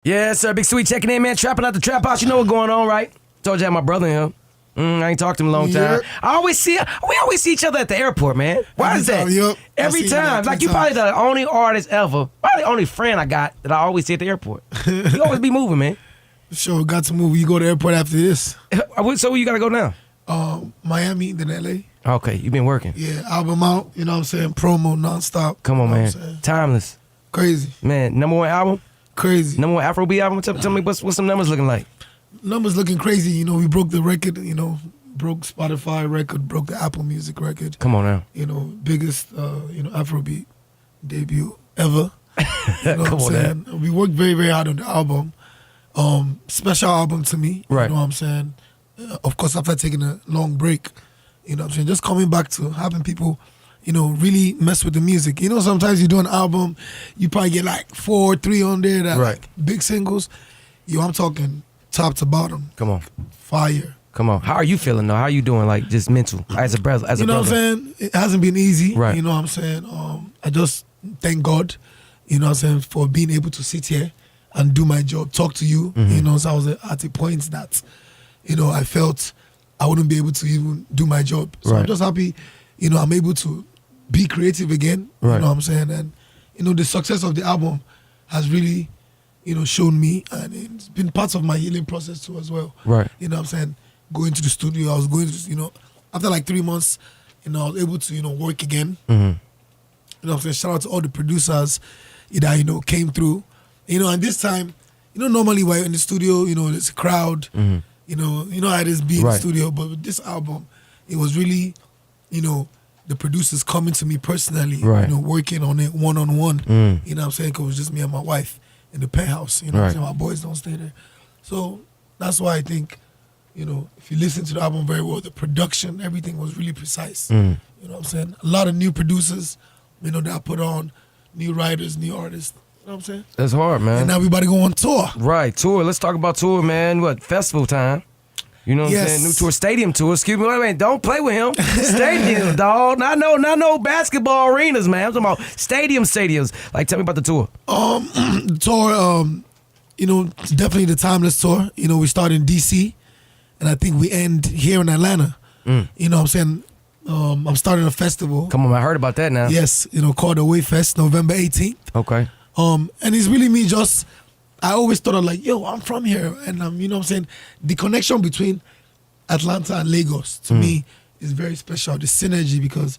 Yeah, sir. Big Sweet checking in, man. Trapping out the trap house. You know what's going on, right? Told you I had my brother in here. I ain't talked to him in a long time. We always see each other at the airport, man. Why is that? Every time. Like, you probably the only artist ever, probably the only friend I got that I always see at the airport. You always be moving, man. Sure, got to move. You go to the airport after this. So where you got to go now? Miami, then LA. Okay, you been working. Yeah, album out, you know what I'm saying? Promo nonstop. Come on, man. Timeless. Crazy. Man, number one album? Crazy. Number one Afrobeat album? Tell me what's some numbers looking like? Numbers looking crazy. You know, we broke the record, broke Spotify record, broke the Apple Music record. Come on now. Biggest, Afrobeat debut ever. You know Come what I'm saying? We worked very, very hard on the album. Special album to me. Right. You know what I'm saying? Of course, after taking a long break, you know what I'm saying? Just coming back to having people, really mess with the music. Sometimes you do an album, you probably get like 3 on there that right. like big singles. I'm talking top to bottom. Come on. Fire. Come on. How are you feeling though? How are you doing, like, just mental as a brother? You know what I'm saying? It hasn't been easy. Right. You know what I'm saying? I just thank God, you know what I'm saying, for being able to sit here and do my job, talk to you. Mm-hmm. So I was at a point that, I felt I wouldn't be able to even do my job. So right. I'm just happy, I'm able to be creative again. Right. You know what I'm saying? And, the success of the album has really, shown me, and it's been part of my healing process too as well. Right. You know what I'm saying? Going to the studio, I was going to, after like 3 months, I was able to, work again. Mm-hmm. You know what I'm saying? Shout out to all the producers that, came through. And this time, normally when you're in the studio, there's a crowd. Mm-hmm. You know how it is being in right. the studio. But with this album, it was really, the producers coming to me personally, right. working on it one-on-one. You know what I'm saying? Because it was just me and my wife in the penthouse. You know what I'm saying? My boys don't stay there. So that's why I think, if you listen to the album very well, the production, everything was really precise. You know what I'm saying? A lot of new producers, that I put on, new writers, new artists. You know what I'm saying? That's hard, man. And now everybody go on tour. Right, tour. Let's talk about tour, man. What, festival time? You know what I'm saying? New tour, stadium tour. Excuse me, wait, don't play with him. Stadium, dog. Not no basketball arenas, man. I'm talking about stadiums. Like, tell me about the tour. The tour, definitely the timeless tour. We start in DC, and I think we end here in Atlanta. You know what I'm saying? I'm starting a festival. Come on, I heard about that now. Yes, called the Way Fest, November 18th. Okay. And it's really me I always thought of like, yo, I'm from here. And you know what I'm saying? The connection between Atlanta and Lagos, to me, is very special. The synergy, because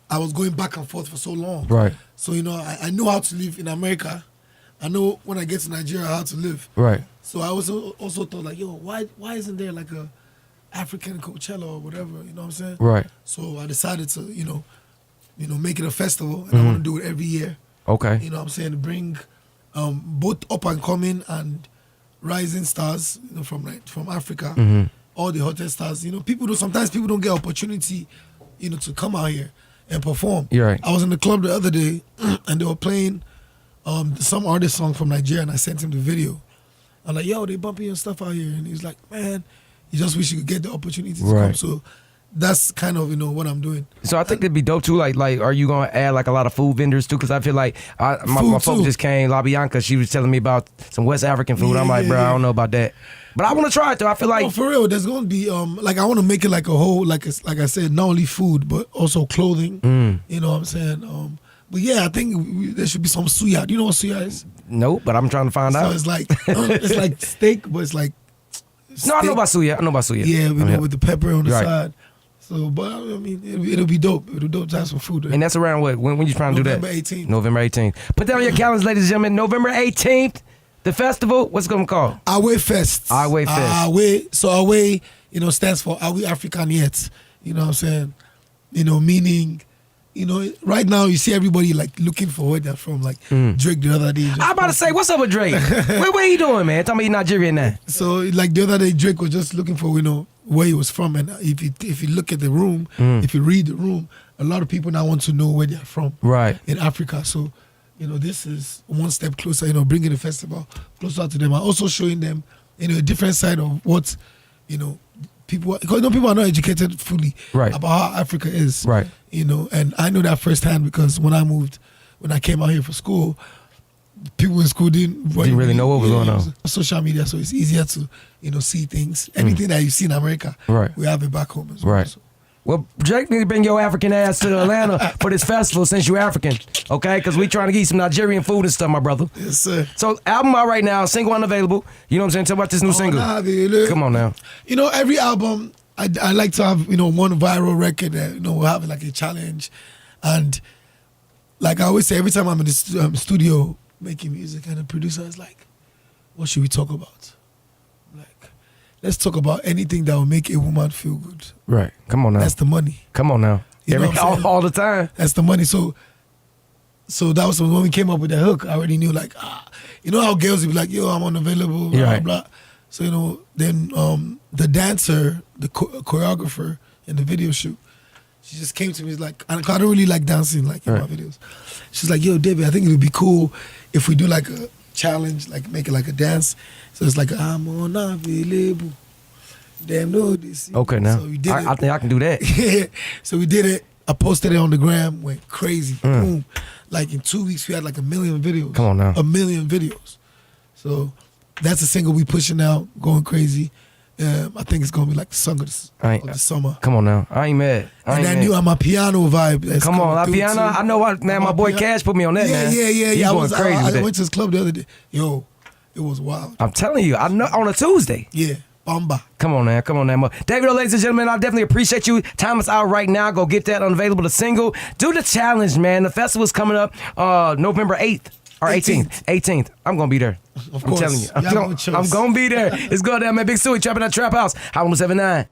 I was going back and forth for so long. Right. So, I know how to live in America. I know when I get to Nigeria how to live. Right. So I also thought like, yo, why isn't there like a African Coachella or whatever, you know what I'm saying? Right. So I decided to, make it a festival, and I want to do it every year. Okay. You know what I'm saying? To bring both up and coming and rising stars, from Africa, all the hottest stars. Sometimes people don't get opportunity, to come out here and perform. You're right. I was in the club the other day and they were playing some artist song from Nigeria, and I sent him the video. I'm like, yo, they bumping your stuff out here. And he's like, man, you just wish you could get the opportunity to come. So that's kind of, what I'm doing. So I think it'd be dope too. Like, are you gonna add like a lot of food vendors too? Because I feel like my folks just came. La Bianca, she was telling me about some West African food. I'm like, bro, I don't know about that, but I want to try it though. I feel like for real, there's gonna be I want to make it like a whole, like I said, not only food but also clothing. You know what I'm saying? But yeah, I think there should be some suya. Do you know what suya is? Nope, but I'm trying to find out. So it's like it's like steak, but it's like steak. No, I know about suya. Yeah, with the pepper on the side. So, but I mean, it'll be dope. It'll be dope to have some food. And that's around what? When you trying to do that? November 18th. November 18th. Put that on your calendars, ladies and gentlemen. November 18th, the festival. What's it gonna call? Away Fest. Away Fest. Away. So Away, stands for Are We African Yet? You know what I'm saying? Meaning, right now you see everybody like looking for where they're from. Like Drake the other day. I'm about to say, what's up with Drake? Where he doing, man? Tell me he's Nigerian now. So like the other day, Drake was just looking for where he was from, and if you look at the room, if you read the room, a lot of people now want to know where they're from. Right. In Africa, so this is one step closer. Bringing the festival closer to them, and also showing them a different side of what people, because people are not educated fully about how Africa is. Right. And I know that firsthand because when I came out here for school, people in school didn't really know what was going on. Social media, so it's easier to see things. Anything that you see in America, we have it back home as well. Right. So. Well, Drake need to bring your African ass to Atlanta for this festival since you're African, okay? Because we trying to get some Nigerian food and stuff, my brother. Yes, sir. So, album out right now, single unavailable. You know what I'm saying? Tell me about this new single. Come on now. Every album, I like to have, one viral record that, we'll have like a challenge. And like I always say, every time I'm in the studio making music and the producer is like, what should we talk about? Let's talk about anything that will make a woman feel good. Right. Come on now. That's the money. Come on now. All the time. That's the money. So that was when we came up with the hook. I already knew how girls would be like, yo, I'm unavailable, blah, blah. So, then the dancer, the choreographer in the video shoot, she just came to me, like, I don't really like dancing in my videos. She's like, yo, David, I think it would be cool if we do like a challenge, like make it like a dance. So it's like, I'm unavailable. Damn, know this. Okay, now. So we did I think I can do that. Yeah. So we did it. I posted it on the gram, went crazy. Boom. Like in 2 weeks, we had like 1 million videos. Come on now. 1 million videos. So that's a single we pushing out, going crazy. I think it's gonna be like the song of the summer. Come on now, I ain't mad. And that new Amapiano vibe. Come on, Amapiano. I know what, man. My boy Cash put me on that, man. Yeah. He's going crazy with I went to his club the other day. Yo, it was wild. I'm telling you, I know on a Tuesday. Yeah, Bamba. Come on now, Davido, ladies and gentlemen, I definitely appreciate you. Time is out right now. Go get that unavailable the single. Do the challenge, man. The festival's coming up November 8th. Or 18th. 18th. I'm going to be there. Of course. I'm telling you. I'm going to be there. It's going down, man. Big Suey, trapping at Trap House. Hot 107.9.